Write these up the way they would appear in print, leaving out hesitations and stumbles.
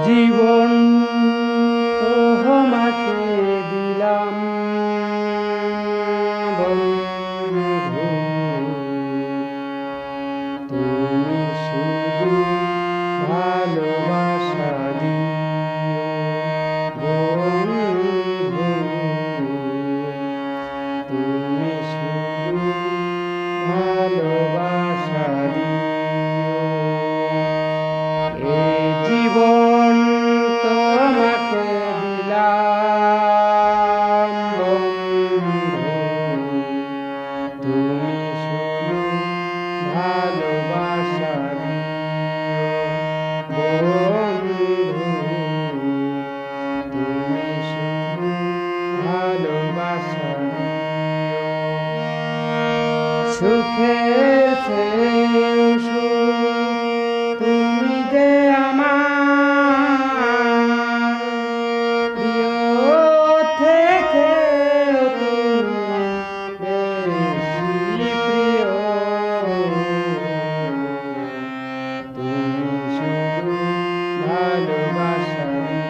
জীবন তোমাকে দিলাম বন্ধু, তুমি শুধু ভালোবাসা দিও বন্ধু, তুমি শুধু ভালোবাসা দিও। এই জীবন তোমাকে দিলাম বন্ধু, তুমি শুধু ভালোবাসা দিও বন্ধু, তুমি শুধু ভালোবাসা দিও। সুখের চেয়েও সুখ তুমি যে আমার প্রিয় থেকে তুমি বেশি প্রিয়, তুমি শুধু ভালোবাসা দিও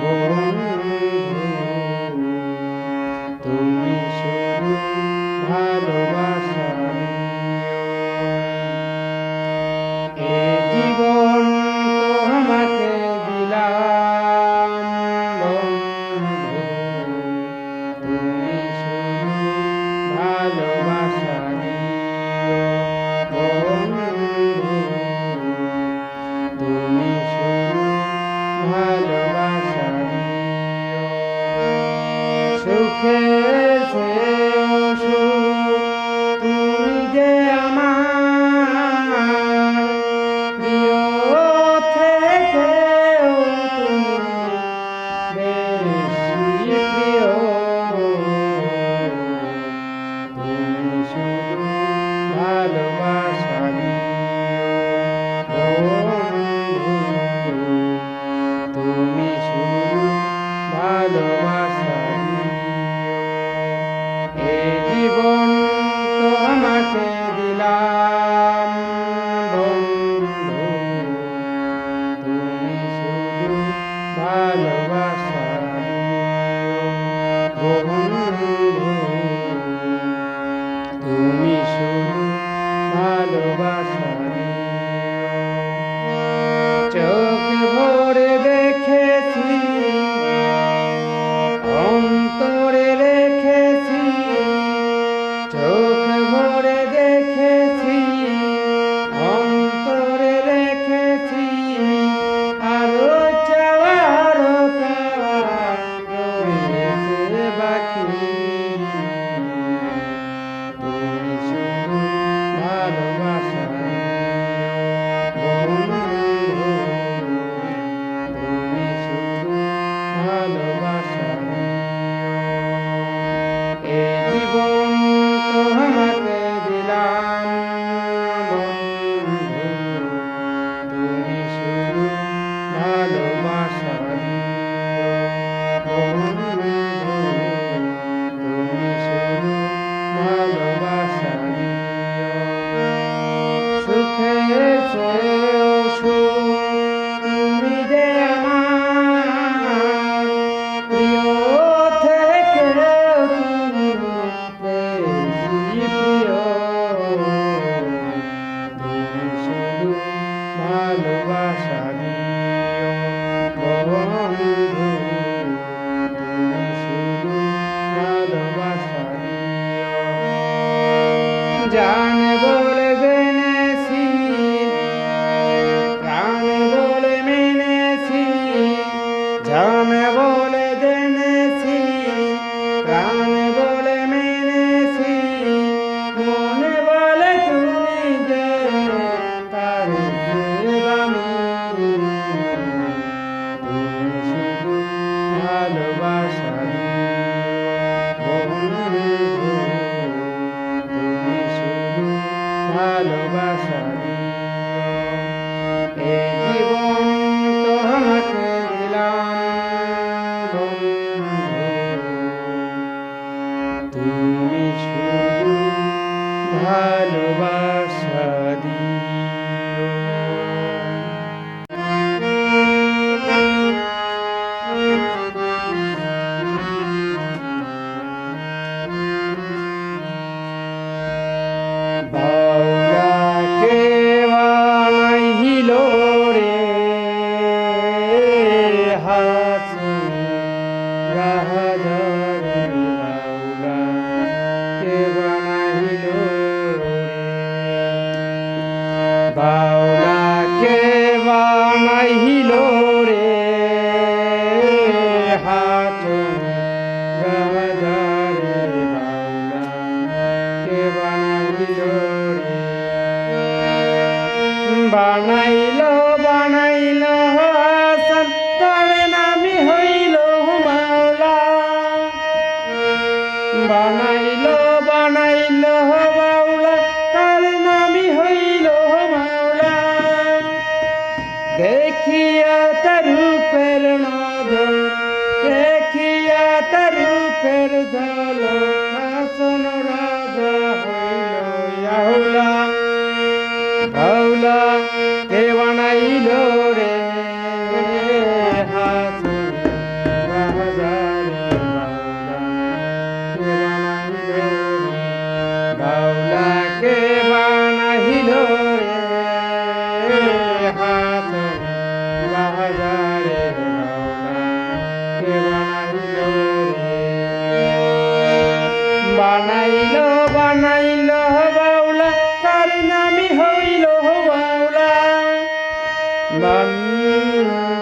বন্ধু, তুমি শুধু ভালোবাসা দিও। এই জীবন তোমাকে দিলাম বন্ধু, তুমি শুধু ভালোবাসা দিও বন্ধু, তুমি শুধু ভালোবাসা দিও। সুখের চেয়েও সুখ তুমি যে আমার প্রিয় থেকেও তুমি বেশি প্রিয়, তুমি শুধু ভালোবাসা দিও বন্ধু, তুমি শুধু ভালোবাসা দিও। এই জীবন তোমাকে দিলাম বন্ধু, তুমি শুধু ভালোবাসা দিও বন্ধু, তুমি শুধু ভালোবাসা দিও। চোখ ভরে দেখেছি, অন্তরে রেখেছি, চোখ ভরে দেখেছি, অন্তরে রেখেছি, আরো চাওয়ার রয়েছে বাকি, তুমি শুধু ভালোবাসা দিও বন্ধু, তুমি শুধু ভালোবাসা দিও। এই জীবন তোমাকে দিলাম বন্ধু, তুমি শুধু ভালোবাসা দিও বন্ধু, তুমি শুধু ভালোবাসা দিও। সুখের চেয়েও সুখ তুমি যে আমার প্রিয় থেকেও তুমি বেশি প্রিয়, তুমি শুধু ভালোবাসা দিও বন্ধু, তুমি শুধু ভালোবাসা দিও। জান বলে জেনেছি, প্রাণ বলে মেনেছি, জান বলে জেনেছি, প্রাণ বলে মেনেছি, মনে বলে তুমি যে তার দামি, তুমি বানাইল হাসান তার নামই হইল মাওলা বানাইল বানাইল বাউলা তার নামই হইল মাওলা দেখিয়া তার রূপের নজর দেখিয়া তার রূপের ঝলক হাসন রাজা হইল আউলা বাউলা কে বানাইল রে হাসন রাজা রে বাউলা কে বানাইল রে হাসন রাজা রে বাউলা কে বানাইল রে বানাইল বানাইল বাউলা তার নামই হইল বাউলা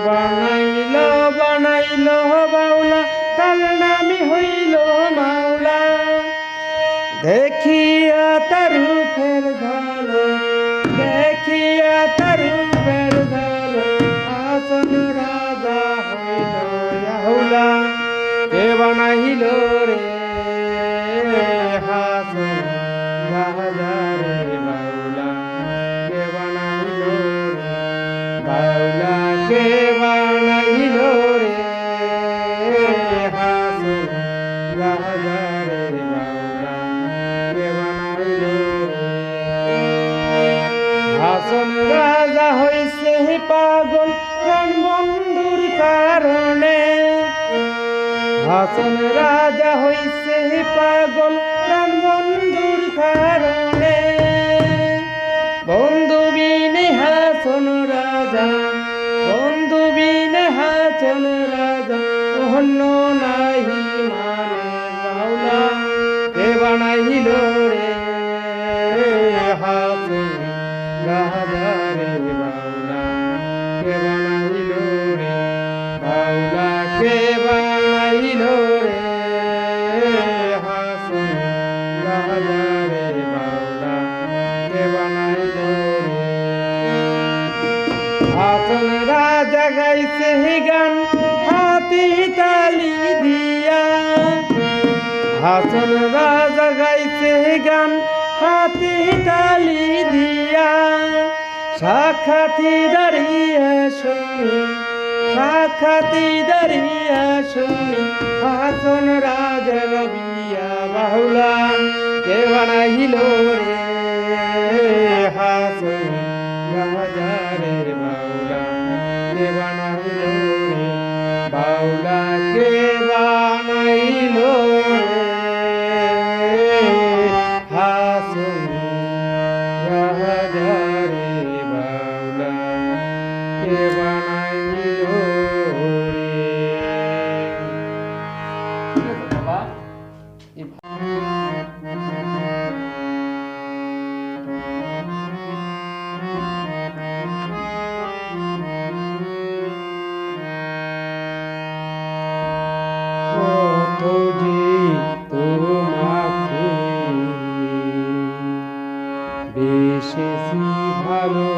বানাইল বানাইল বাউলা তার নামই হইল মাওলা দেখিয়া তার রূপের ঝলক দেখিয়া তার রূপের ঝলক হাসন রাজা হইল আউলা কে বানাইল রে হাসন রাজা রে বাউলা কে বানাইল রে বাউলা কে বানাইল রে হাসন রাজা রে বাউলা কে বানাইল রে হাসন রাজা হইছে পাগল প্রাণ বন্ধুর কারণে হাসন রাজা হইছে পাগল প্রাণ বন্ধুর কারণে বন্ধু বিনে হাসন রাজা বন্ধু বিনে হাসন রাজা অন্য নাহি মানে বাউলা কে বানাইল রে হাসন রাজা রে বাউলা কে বানাইল রে বাউলা কে বানাইল রে হাসন রাজা রে বাউলা কে বানাইল রে হাসন রাজা গাইছে গান হাতি তালি দিয়া হাসন রাজা গাইছে গান হাতি তালি দিয়া সাক্ষাতি দাঁড়িয়ে শুনি সাক্ষাতি দাঁড়িয়ে শুনি হাসন রাজার বিয়া বাউলা কে বানাইল রে হাসন রাজা রে বাউলা কে বানাইল রে বাউলা কে বানাইল রে হাসন রাজা রে বাউলা কে বানাইল রে বাবা কত যে তোমাকে বেশেছি ভালো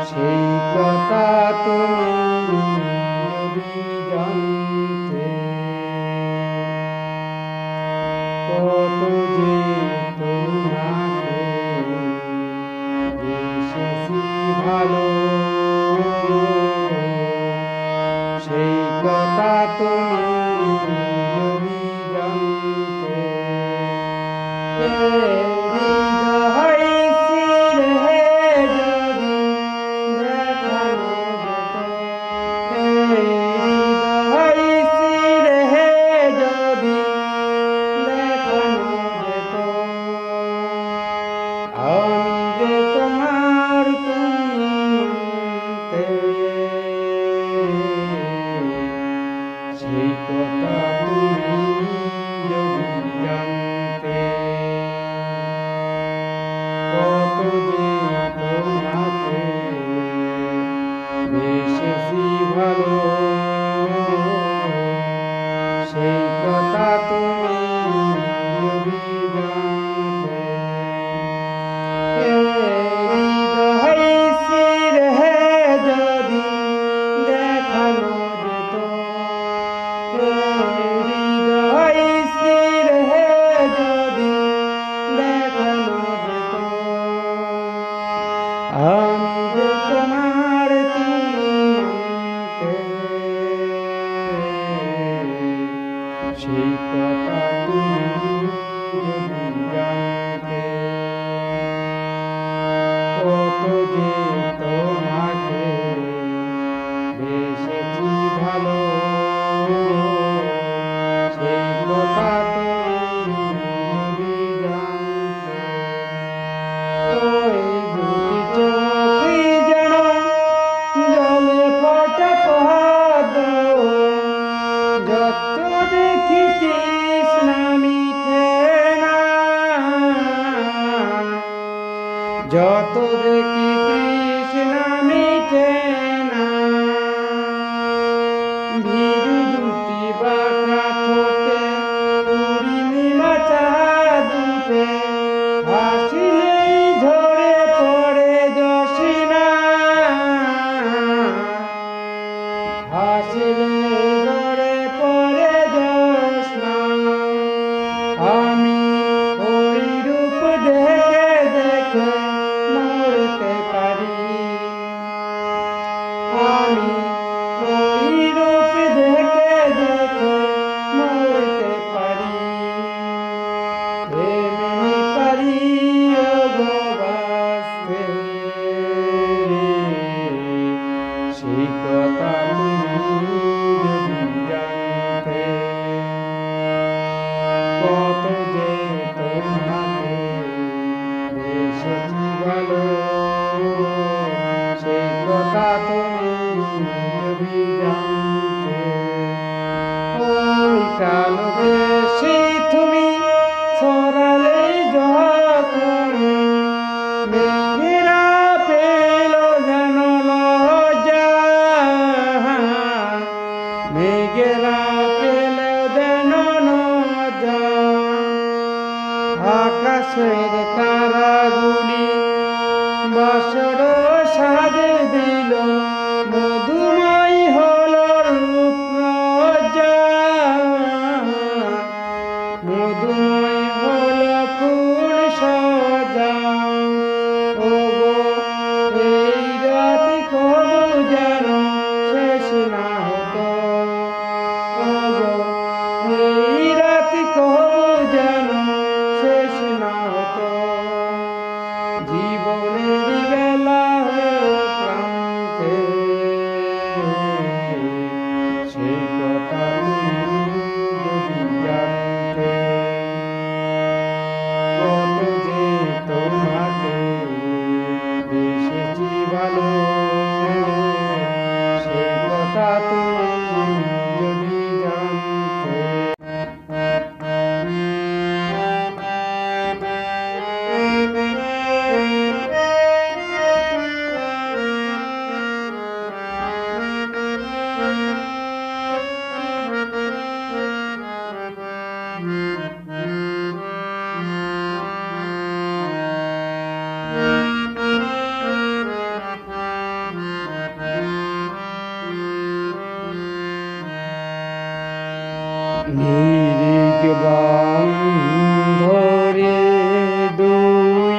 সেই কথা তুমি যদি জানতে কত যে তোমাকে বেশেছি ভালো সেই কথা তুমি যদি জানতে হৃদয় ছিঁড়ে যদি দেখানো যেত হৃদয় ছিঁড়ে যদি দেখানো যেত আমি যে তোমার তুমিতে সেই কথা তুমি যদি জানতে আমি যে তোমার তুমি মানতে, সেই কথা তুমি যদি জানতে, কত যে তোমাকে বেসেছি ভালো, সেই কথা তুমি যদি জানতে। ওই দুটি চোখই যেন জলে ফোটা পদ্ম, যত দেখি তৃষ্ণা মিটে না, যত দেখি তৃষ্ণা মিটে না। ভীরু দুটি বাঁকা ঠোঁটে পূর্ণিমা চাঁদ উঠে, হাসিলেই ঝরে পড়ে জোছনা, হাসিলেই ঝরে পড়ে জোছনা। আমি ওই রূপ দেখে দেখে মরতে পারি, আমি ওই রূপ দেখে দেখে মরতে পারি। এমনি পারি ওগো বাঁচতে, সেই কথা তুমি যদি জানতে, কত যে তোমাকে বেসেছি ভালো, সেই কথা তুমি যদি জানতে। ওই কালো কেশে তুমি ছড়ালে যখন, মেঘেরা পেল যেন লজ্জা, মেঘেরা পেল যেন লজ্জা। আকাশের তারাগুলি বাসর সাজে দিল, মধুময় হলো রূপরজ্জা, মধুময় হলো ফুল সজ্জা। ওগো এই রাতি কবু যেন শেষ না হতো, ওগো এই রাতি কবু যেন শেষ না হতো। জীবনের বেলা প্রান্তে, সেই কথা তুমি যদি জানতে, কত যে তোমাকে বেসেছি ভালো, সেই কথা তুমি যদি জানতে। নিরিগ বন্ধরে দুই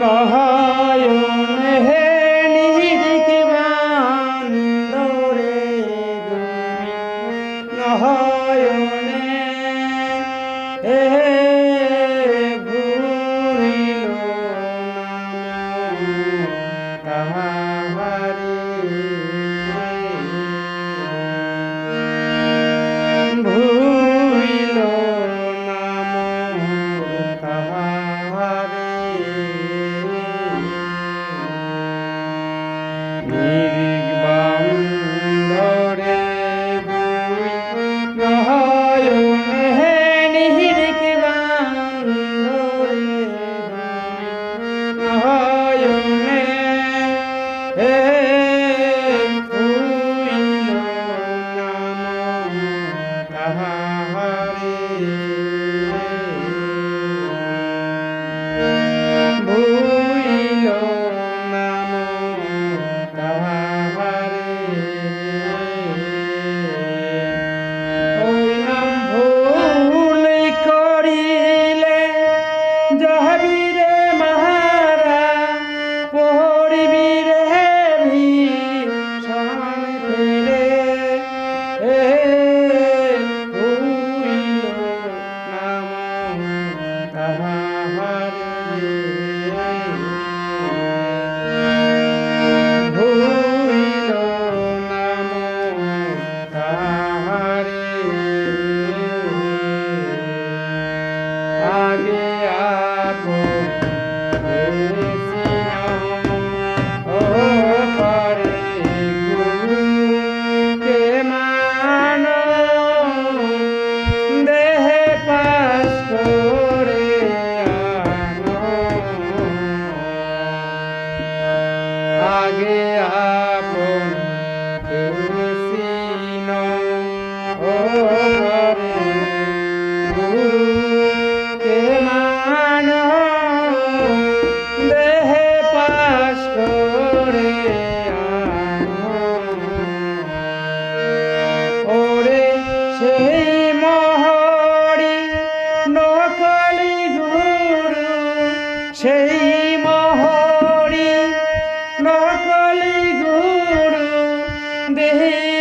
নয়ন হে, নিরিগ বন্ধরে দুই নয়ন হে, ভুলিল নাম তাহারে, ভুলিল নাম তাহারে। নিরিগ বন্ধরে দুই নয়ন হে, নিরিগ বন্ধরে দুই নয়ন হে, ভুলিল নাম তাহারে, ভুলিল নাম তাহারে। গে আপন কেসিন ও ঘরে গুরু কে মান দেহে পাশ করে ওরে সেই মহরি নকলি গুরু সেই মহরি নকলি গুরু দেহি